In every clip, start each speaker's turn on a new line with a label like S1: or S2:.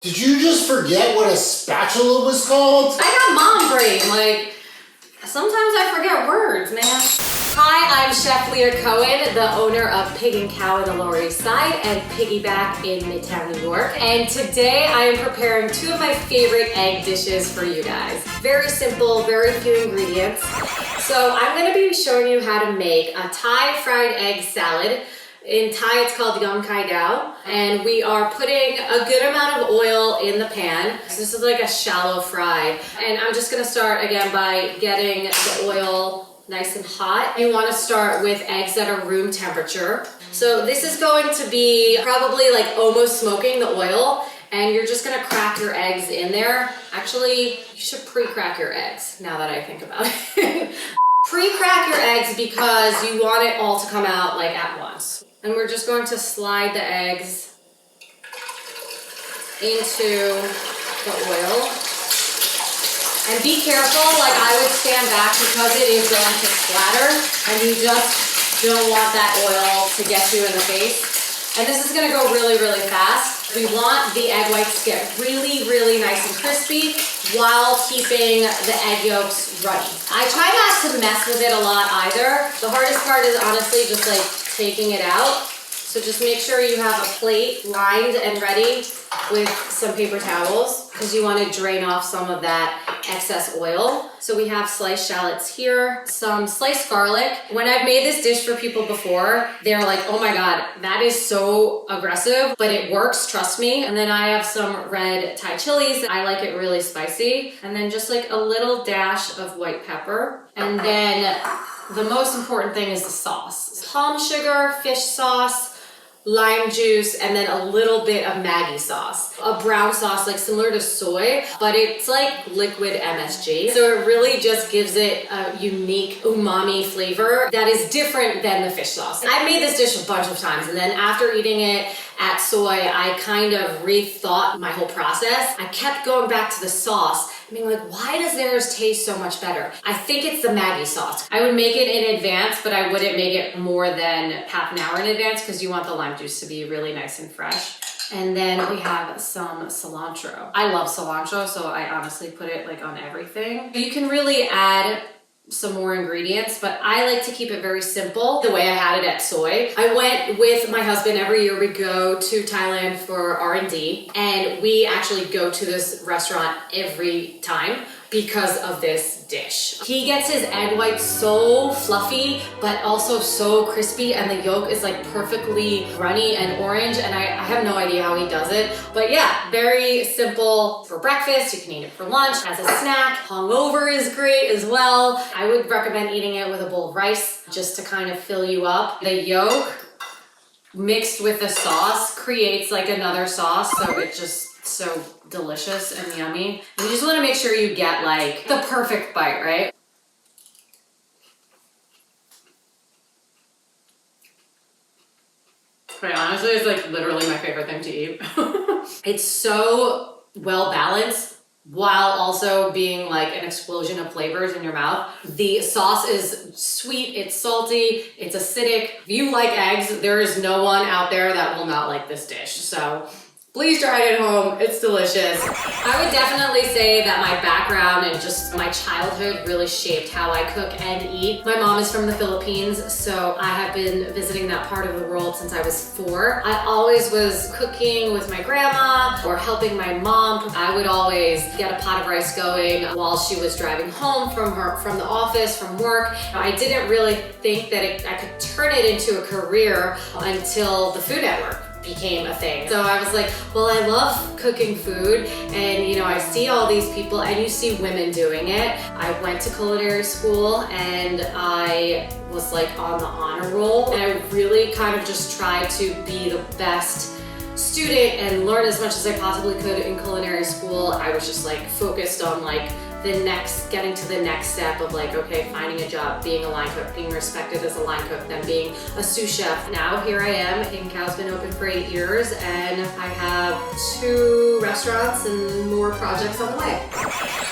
S1: Did you just forget what a spatula was called?
S2: I got mom brain. Like, sometimes I forget words, man. Hi, I'm Chef Leah Cohen, the owner of Pig Khao in the Lower East Side and Piggyback in Midtown, New York. And today I am preparing two of my favorite egg dishes for you guys. Very simple, very few ingredients. So I'm gonna be showing you how to make a Thai fried egg salad. In Thai, it's called Yong Kai Dao, and we are putting a good amount of oil in the pan. So this is like a shallow fry, and I'm just gonna start again by getting the oil nice and hot. You want to start with eggs that are room temperature. So this is going to be probably like almost smoking the oil, and you're just gonna crack your eggs in there. Actually, you should pre-crack your eggs now that I think about it. Pre-crack your eggs because you want it all to come out like at once. And we're just going to slide the eggs into the oil. And be careful, like I would stand back because it is going to splatter and you just don't want that oil to get you in the face. And this is gonna go really, really fast. We want the egg whites to get really, really nice and crispy while keeping the egg yolks runny. I try not to mess with it a lot either. The hardest part is honestly just like taking it out. So just make sure you have a plate lined and ready with some paper towels because you want to drain off some of that excess oil. So we have sliced shallots here, some sliced garlic. When I've made this dish for people before, they're like, oh my God, that is so aggressive, but it works, trust me. And then I have some red Thai chilies. I like it really spicy. And then just like a little dash of white pepper. And then the most important thing is the sauce. Palm sugar, fish sauce, lime juice, and then a little bit of Maggi sauce. A brown sauce, like similar to soy, but it's like liquid MSG. So it really just gives it a unique umami flavor that is different than the fish sauce. I've made this dish a bunch of times, and then after eating it at Soy, I kind of rethought my whole process. I kept going back to the sauce and being like, why does theirs taste so much better? I think it's the Maggi sauce. I would make it in advance, but I wouldn't make it more than half an hour in advance because you want the lime juice to be really nice and fresh. And then we have some cilantro. I love cilantro, so I honestly put it like on everything. You can really add some more ingredients, but I like to keep it very simple the way I had it at Soy. I went with my husband every year. We go to Thailand for R&D, and we actually go to this restaurant every time because of this dish. He gets his egg whites so fluffy, but also so crispy, and the yolk is like perfectly runny and orange, and I have no idea how he does it. But yeah, very simple for breakfast. You can eat it for lunch, as a snack. Hungover is great as well. I would recommend eating it with a bowl of rice just to kind of fill you up. The yolk mixed with the sauce creates like another sauce, so it just so delicious and yummy. And you just want to make sure you get like the perfect bite, right? But honestly, it's like literally my favorite thing to eat. It's so well balanced while also being like an explosion of flavors in your mouth. The sauce is sweet, it's salty, it's acidic. If you like eggs, there is no one out there that will not like this dish. So please try it at home, it's delicious. I would definitely say that my background and just my childhood really shaped how I cook and eat. My mom is from the Philippines, so I have been visiting that part of the world since I was 4. I always was cooking with my grandma or helping my mom. I would always get a pot of rice going while she was driving home from the office, from work. I didn't really think that I could turn it into a career until the Food Network became a thing. So I was like, well, I love cooking food, and you know, I see all these people and you see women doing it. I went to culinary school and I was like on the honor roll, and I really kind of just tried to be the best student and learn as much as I possibly could in culinary school. I was just like focused on like getting to the next step of like, okay, finding a job, being a line cook, being respected as a line cook, then being a sous chef. Now here I am. Pig Khao's been open for 8 years, and I have 2 restaurants and more projects on the way.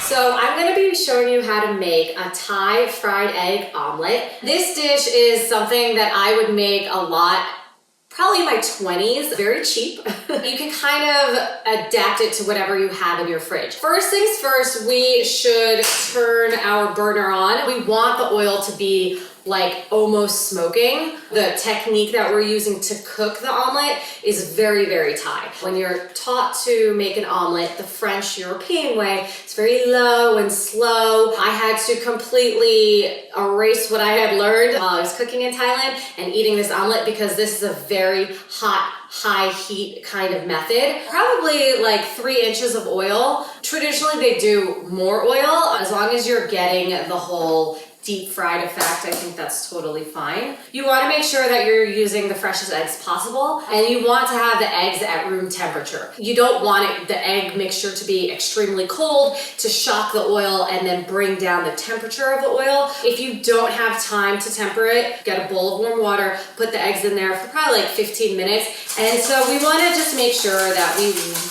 S2: So I'm gonna be showing you how to make a Thai fried egg omelet. This dish is something that I would make a lot probably in my 20s, very cheap. You can kind of adapt it to whatever you have in your fridge. First things first, we should turn our burner on. We want the oil to be like almost smoking. The technique that we're using to cook the omelet is very, very Thai. When you're taught to make an omelet the French European way, it's very low and slow. I had to completely erase what I had learned while I was cooking in Thailand and eating this omelet because this is a very hot, high heat kind of method. Probably like 3 inches of oil. Traditionally they do more oil. As long as you're getting the whole deep fried effect, I think that's totally fine. You want to make sure that you're using the freshest eggs possible, and you want to have the eggs at room temperature. You don't want the egg mixture to be extremely cold to shock the oil and then bring down the temperature of the oil. If you don't have time to temper it, get a bowl of warm water, put the eggs in there for probably like 15 minutes. And so we want to just make sure that we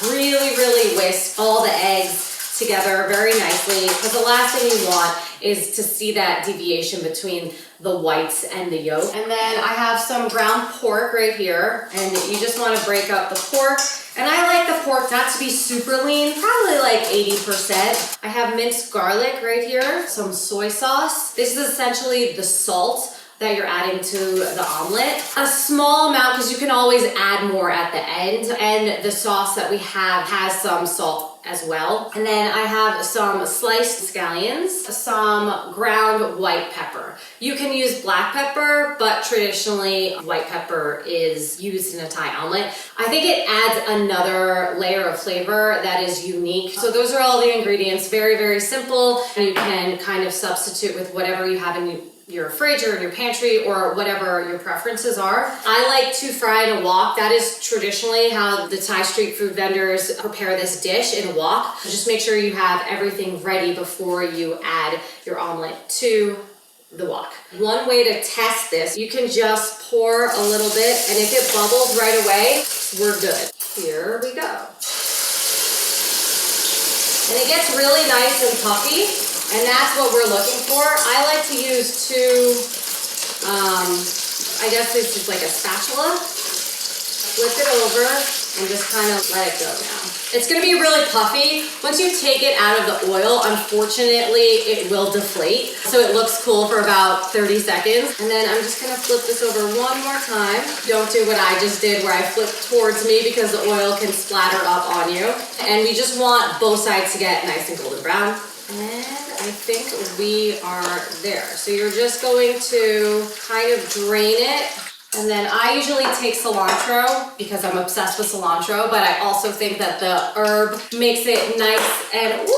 S2: really, really whisk all the eggs together very nicely, because the last thing you want is to see that deviation between the whites and the yolk. And then I have some ground pork right here, and you just want to break up the pork. And I like the pork not to be super lean, probably like 80%. I have minced garlic right here, some soy sauce. This is essentially the salt that you're adding to the omelet. A small amount, because you can always add more at the end. And the sauce that we have has some salt as well. And then I have some sliced scallions, some ground white pepper. You can use black pepper, but traditionally white pepper is used in a Thai omelet. I think it adds another layer of flavor that is unique. So those are all the ingredients, very, very simple. And you can kind of substitute with whatever you have in your fridge or in your pantry or whatever your preferences are. I like to fry in a wok. That is traditionally how the Thai street food vendors prepare this dish, in a wok. So just make sure you have everything ready before you add your omelet to the wok. One way to test this, you can just pour a little bit, and if it bubbles right away, we're good. Here we go. And it gets really nice and puffy. And that's what we're looking for. I like to use two, I guess this is like a spatula. Flip it over and just kind of let it go now. It's gonna be really puffy. Once you take it out of the oil, unfortunately, it will deflate. So it looks cool for about 30 seconds. And then I'm just gonna flip this over one more time. Don't do what I just did where I flipped towards me, because the oil can splatter up on you. And we just want both sides to get nice and golden brown. And I think we are there. So you're just going to kind of drain it. And then I usually take cilantro because I'm obsessed with cilantro, but I also think that the herb makes it nice and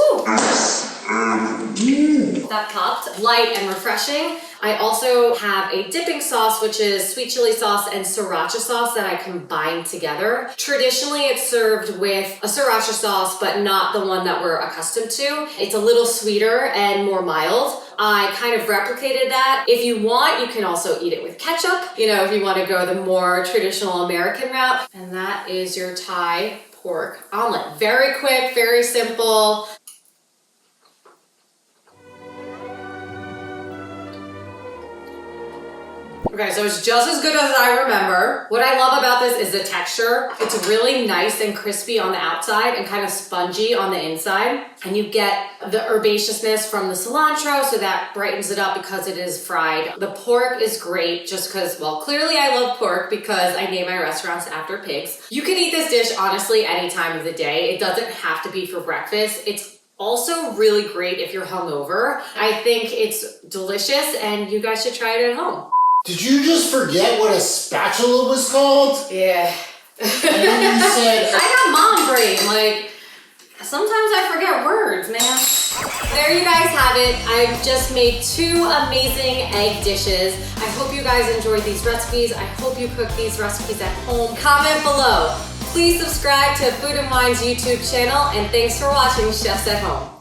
S2: that popped, light and refreshing. I also have a dipping sauce, which is sweet chili sauce and sriracha sauce that I combine together. Traditionally, it's served with a sriracha sauce, but not the one that we're accustomed to. It's a little sweeter and more mild. I kind of replicated that. If you want, you can also eat it with ketchup, you know, if you want to go the more traditional American route. And that is your Thai pork omelet. Very quick, very simple. Okay, so it's just as good as I remember. What I love about this is the texture. It's really nice and crispy on the outside and kind of spongy on the inside. And you get the herbaceousness from the cilantro, so that brightens it up because it is fried. The pork is great just because, well, clearly I love pork because I name my restaurants after pigs. You can eat this dish honestly any time of the day. It doesn't have to be for breakfast. It's also really great if you're hungover. I think it's delicious and you guys should try it at home.
S1: Did you just forget what a spatula was called?
S2: Yeah.
S1: And then you said,
S2: I got mom brain. Like, sometimes I forget words, man. There you guys have it. I've just made 2 amazing egg dishes. I hope you guys enjoyed these recipes. I hope you cook these recipes at home. Comment below. Please subscribe to Food and Wine's YouTube channel, and thanks for watching Chefs at Home.